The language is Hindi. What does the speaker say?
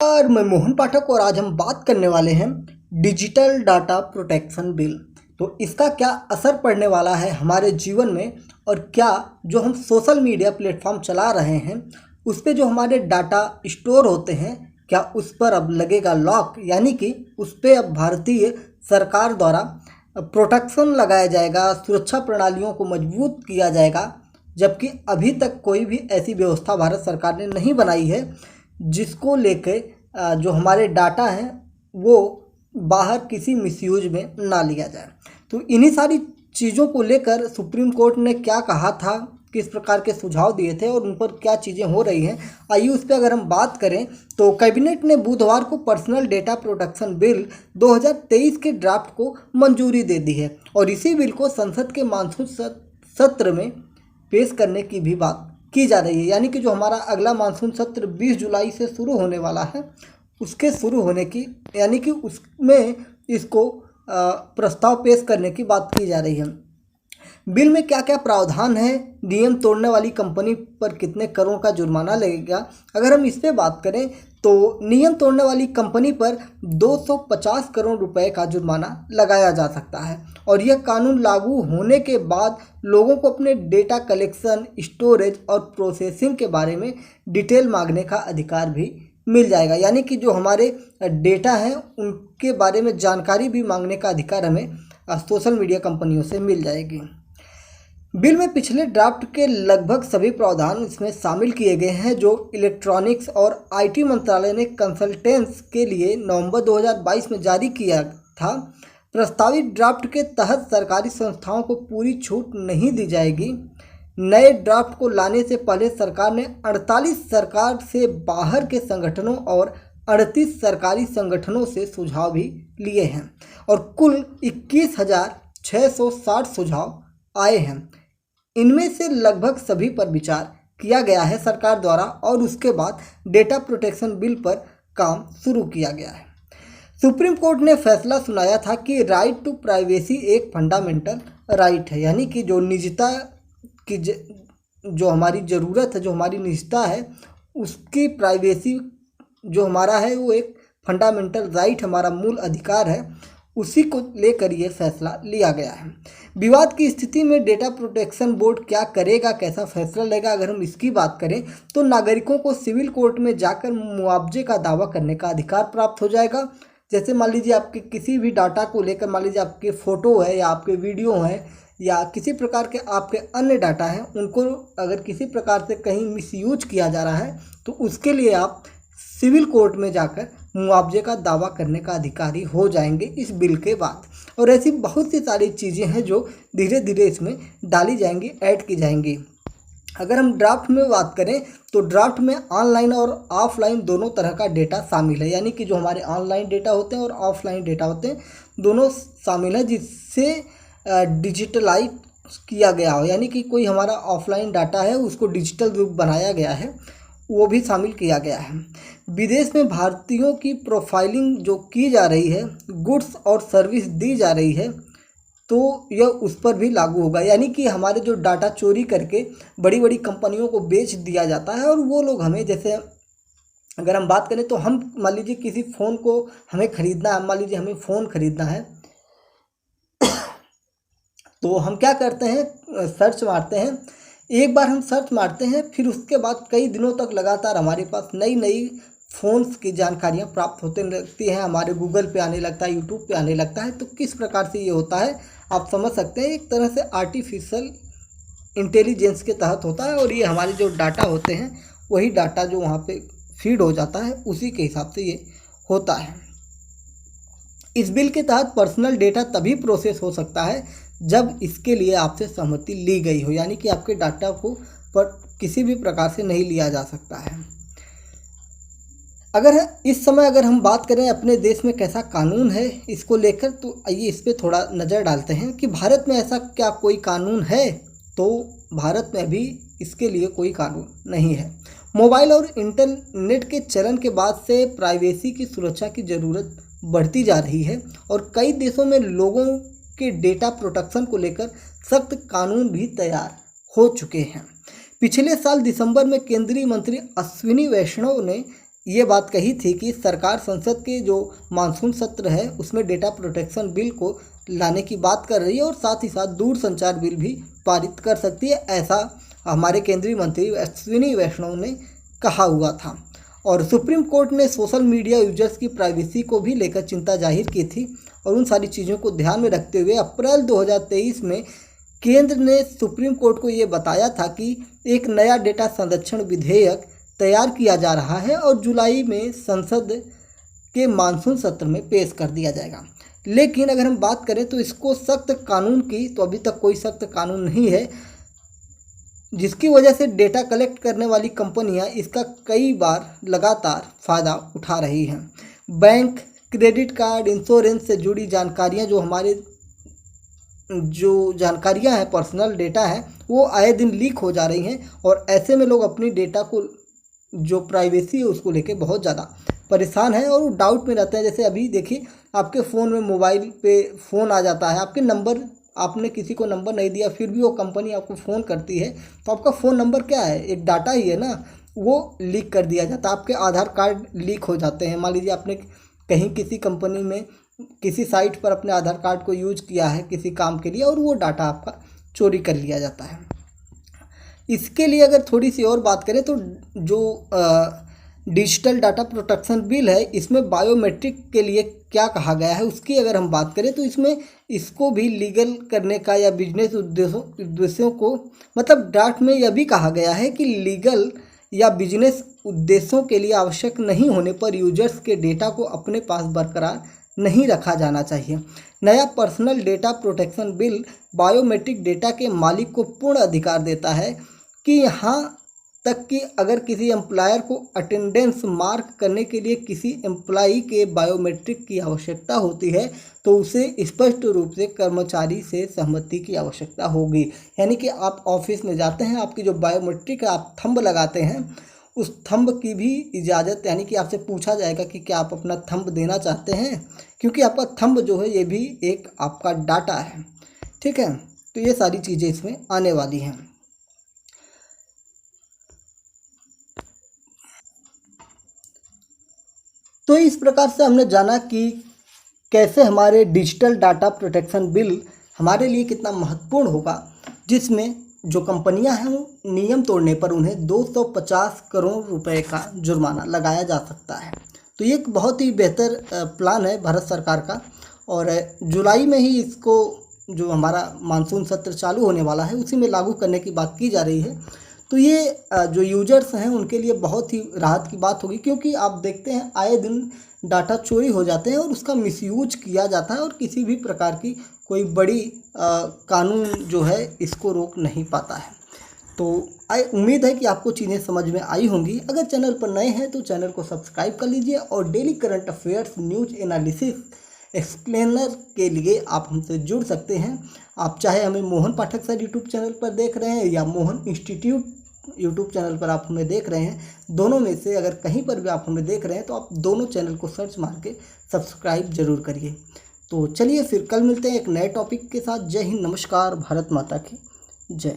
और मैं मोहन पाठक और आज हम बात करने वाले हैं डिजिटल डाटा प्रोटेक्शन बिल। तो इसका क्या असर पड़ने वाला है हमारे जीवन में, और क्या जो हम सोशल मीडिया प्लेटफॉर्म चला रहे हैं उस पे जो हमारे डाटा स्टोर होते हैं, क्या उस पर अब लगेगा लॉक, यानी कि उस पे अब भारतीय सरकार द्वारा प्रोटेक्शन लगाया जाएगा, सुरक्षा प्रणालियों को मजबूत किया जाएगा। जबकि अभी तक कोई भी ऐसी व्यवस्था भारत सरकार ने नहीं बनाई है जिसको लेके जो हमारे डाटा हैं वो बाहर किसी मिसयूज में ना लिया जाए। तो इन्हीं सारी चीज़ों को लेकर सुप्रीम कोर्ट ने क्या कहा था, किस प्रकार के सुझाव दिए थे और उन पर क्या चीज़ें हो रही हैं, आइए उस पर अगर हम बात करें तो कैबिनेट ने बुधवार को पर्सनल डेटा प्रोटेक्शन बिल 2023 के ड्राफ्ट को मंजूरी दे दी है और इसी बिल को संसद के मानसून सत्र में पेश करने की भी बात की जा रही है। यानी कि जो हमारा अगला मानसून सत्र 20 जुलाई से शुरू होने वाला है, उसके शुरू होने की, यानी कि उसमें इसको प्रस्ताव पेश करने की बात की जा रही है। बिल में क्या क्या प्रावधान है, नियम तोड़ने वाली कंपनी पर कितने करोड़ का जुर्माना लगेगा, अगर हम इस पे बात करें तो नियम तोड़ने वाली कंपनी पर 250 करोड़ रुपए का जुर्माना लगाया जा सकता है और यह कानून लागू होने के बाद लोगों को अपने डेटा कलेक्शन, स्टोरेज और प्रोसेसिंग के बारे में डिटेल मांगने का अधिकार भी मिल जाएगा। यानी कि जो हमारे डेटा हैं उनके बारे में जानकारी भी मांगने का अधिकार हमें सोशल मीडिया कंपनियों से मिल जाएगी। बिल में पिछले ड्राफ्ट के लगभग सभी प्रावधान इसमें शामिल किए गए हैं जो इलेक्ट्रॉनिक्स और आईटी मंत्रालय ने कंसल्टेंट्स के लिए नवंबर 2022 में जारी किया था। प्रस्तावित ड्राफ्ट के तहत सरकारी संस्थाओं को पूरी छूट नहीं दी जाएगी। नए ड्राफ्ट को लाने से पहले सरकार ने 48 सरकार से बाहर के संगठनों और 38 सरकारी संगठनों से सुझाव भी लिए हैं और कुल 21,660 सुझाव आए हैं। इनमें से लगभग सभी पर विचार किया गया है सरकार द्वारा और उसके बाद डेटा प्रोटेक्शन बिल पर काम शुरू किया गया है। सुप्रीम कोर्ट ने फैसला सुनाया था कि राइट टू प्राइवेसी एक फंडामेंटल राइट है, यानी कि जो निजता की जो हमारी ज़रूरत है, जो हमारी निजता है, उसकी प्राइवेसी जो हमारा है वो एक फंडामेंटल राइट, हमारा मूल अधिकार है, उसी को लेकर ये फैसला लिया गया है। विवाद की स्थिति में डेटा प्रोटेक्शन बोर्ड क्या करेगा, कैसा फैसला लेगा, अगर हम इसकी बात करें तो नागरिकों को सिविल कोर्ट में जाकर मुआवजे का दावा करने का अधिकार प्राप्त हो जाएगा। जैसे मान लीजिए आपके किसी भी डाटा को लेकर, मान लीजिए आपके फ़ोटो है या आपके वीडियो हैं या किसी प्रकार के आपके अन्य डाटा हैं, उनको अगर किसी प्रकार से कहीं मिसयूज किया जा रहा है तो उसके लिए आप सिविल कोर्ट में जाकर मुआवजे का दावा करने का अधिकारी हो जाएंगे इस बिल के बाद। और ऐसी बहुत सी सारी चीज़ें हैं जो धीरे धीरे इसमें डाली जाएंगी, ऐड की जाएंगी। अगर हम ड्राफ्ट में बात करें तो ड्राफ्ट में ऑनलाइन और ऑफलाइन दोनों तरह का डेटा शामिल है, यानी कि जो हमारे ऑनलाइन डेटा होते हैं और ऑफलाइन डेटा होते हैं दोनों शामिल है, जिससे डिजिटलाइज किया गया हो, यानी कि कोई हमारा ऑफलाइन डाटा है उसको डिजिटल रूप बनाया गया है, वो भी शामिल किया गया है। विदेश में भारतीयों की प्रोफाइलिंग जो की जा रही है, गुड्स और सर्विस दी जा रही है, तो यह उस पर भी लागू होगा। यानी कि हमारे जो डाटा चोरी करके बड़ी बड़ी कंपनियों को बेच दिया जाता है और वो लोग हमें, जैसे अगर हम बात करें तो हम मान लीजिए किसी फ़ोन को हमें ख़रीदना है, मान लीजिए हमें फ़ोन ख़रीदना है तो हम क्या करते हैं, सर्च मारते हैं। एक बार हम सर्च मारते हैं, फिर उसके बाद कई दिनों तक लगातार हमारे पास नई नई फ़ोन्स की जानकारियाँ प्राप्त होते लगती हैं, हमारे गूगल पे आने लगता है, यूट्यूब पे आने लगता है। तो किस प्रकार से ये होता है आप समझ सकते हैं, एक तरह से आर्टिफिशियल इंटेलिजेंस के तहत होता है और ये हमारे जो डाटा होते हैं वही डाटा जो वहाँ पे फीड हो जाता है उसी के हिसाब से ये होता है। इस बिल के तहत पर्सनल डेटा तभी प्रोसेस हो सकता है जब इसके लिए आपसे सहमति ली गई हो, यानी कि आपके डाटा को पर किसी भी प्रकार से नहीं लिया जा सकता है। अगर इस समय अगर हम बात करें अपने देश में कैसा कानून है इसको लेकर, तो आइए इस पर थोड़ा नज़र डालते हैं कि भारत में ऐसा क्या कोई कानून है। तो भारत में अभी इसके लिए कोई कानून नहीं है। मोबाइल और इंटरनेट के चलन के बाद से प्राइवेसी की सुरक्षा की ज़रूरत बढ़ती जा रही है और कई देशों में लोगों के डेटा प्रोटेक्शन को लेकर सख्त कानून भी तैयार हो चुके हैं। पिछले साल दिसंबर में केंद्रीय मंत्री अश्विनी वैष्णव ने ये बात कही थी कि सरकार संसद के जो मानसून सत्र है उसमें डेटा प्रोटेक्शन बिल को लाने की बात कर रही है और साथ ही साथ दूरसंचार बिल भी पारित कर सकती है, ऐसा हमारे केंद्रीय मंत्री अश्विनी वैष्णव ने कहा हुआ था। और सुप्रीम कोर्ट ने सोशल मीडिया यूजर्स की प्राइवेसी को भी लेकर चिंता जाहिर की थी और उन सारी चीज़ों को ध्यान में रखते हुए अप्रैल 2023 में केंद्र ने सुप्रीम कोर्ट को ये बताया था कि एक नया डेटा संरक्षण विधेयक तैयार किया जा रहा है और जुलाई में संसद के मानसून सत्र में पेश कर दिया जाएगा। लेकिन अगर हम बात करें तो इसको सख्त कानून की, तो अभी तक कोई सख्त कानून नहीं है, जिसकी वजह से डेटा कलेक्ट करने वाली कंपनियां इसका कई बार लगातार फ़ायदा उठा रही हैं। बैंक, क्रेडिट कार्ड, इंश्योरेंस से जुड़ी जानकारियां, जो जानकारियां हैं, पर्सनल डेटा है, वो आए दिन लीक हो जा रही हैं और ऐसे में लोग अपनी डेटा को, जो प्राइवेसी है उसको लेके बहुत ज़्यादा परेशान हैं और वो डाउट में रहते हैं। जैसे अभी देखिए, आपके फ़ोन में, मोबाइल पे फ़ोन आ जाता है, आपके नंबर, आपने किसी को नंबर नहीं दिया फिर भी वो कंपनी आपको फ़ोन करती है, तो आपका फ़ोन नंबर क्या है? एक डाटा ही है ना, वो लीक कर दिया जाता है। आपके आधार कार्ड लीक हो जाते हैं। मान लीजिए आपने कहीं किसी कंपनी में किसी साइट पर अपने आधार कार्ड को यूज किया है किसी काम के लिए और वो डाटा आपका चोरी कर लिया जाता है। इसके लिए अगर थोड़ी सी और बात करें तो जो डिजिटल डाटा प्रोटेक्शन बिल है, इसमें बायोमेट्रिक के लिए क्या कहा गया है उसकी अगर हम बात करें तो इसमें इसको भी लीगल करने का या बिजनेस उद्देश्यों को, मतलब ड्राफ्ट में यह भी कहा गया है कि लीगल या बिजनेस उद्देश्यों के लिए आवश्यक नहीं होने पर यूजर्स के डेटा को अपने पास बरकरार नहीं रखा जाना चाहिए। नया personal data protection bill biometric data के मालिक को पूर्ण अधिकार देता है कि यहाँ तक कि अगर किसी एम्प्लॉयर को अटेंडेंस मार्क करने के लिए किसी एम्प्लॉई के बायोमेट्रिक की आवश्यकता होती है तो उसे स्पष्ट रूप से कर्मचारी से सहमति की आवश्यकता होगी। यानी कि आप ऑफिस में जाते हैं, आपकी जो बायोमेट्रिक है, आप थंब लगाते हैं, उस थंब की भी इजाज़त, यानी कि आपसे पूछा जाएगा कि क्या आप अपना थंब देना चाहते हैं, क्योंकि आपका थंब जो है ये भी एक आपका डाटा है। ठीक है, तो ये सारी चीज़ें इसमें आने वाली हैं। तो इस प्रकार से हमने जाना कि कैसे हमारे डिजिटल डाटा प्रोटेक्शन बिल हमारे लिए कितना महत्वपूर्ण होगा, जिसमें जो कंपनियां हैं वो नियम तोड़ने पर उन्हें 250 करोड़ रुपए का जुर्माना लगाया जा सकता है। तो ये एक बहुत ही बेहतर प्लान है भारत सरकार का और जुलाई में ही इसको, जो हमारा मानसून सत्र चालू होने वाला है, उसी में लागू करने की बात की जा रही है। तो ये जो यूजर्स हैं उनके लिए बहुत ही राहत की बात होगी, क्योंकि आप देखते हैं आए दिन डाटा चोरी हो जाते हैं और उसका मिसयूज किया जाता है और किसी भी प्रकार की कोई बड़ी कानून जो है इसको रोक नहीं पाता है। तो उम्मीद है कि आपको चीज़ें समझ में आई होंगी। अगर चैनल पर नए हैं तो चैनल को सब्सक्राइब कर लीजिए और daily current affairs, news analysis, explainer के लिए आप हमसे जुड़ सकते हैं। आप चाहे हमें Mohan Pathak sir YouTube channel पर देख रहे हैं या मोहन इंस्टीट्यूट यूट्यूब चैनल पर आप हमें देख रहे हैं, दोनों में से अगर कहीं पर भी आप हमें देख रहे हैं तो आप दोनों चैनल को सर्च मार के सब्सक्राइब जरूर करिए। तो चलिए फिर कल मिलते हैं एक नए टॉपिक के साथ। जय हिंद, नमस्कार, भारत माता की जय।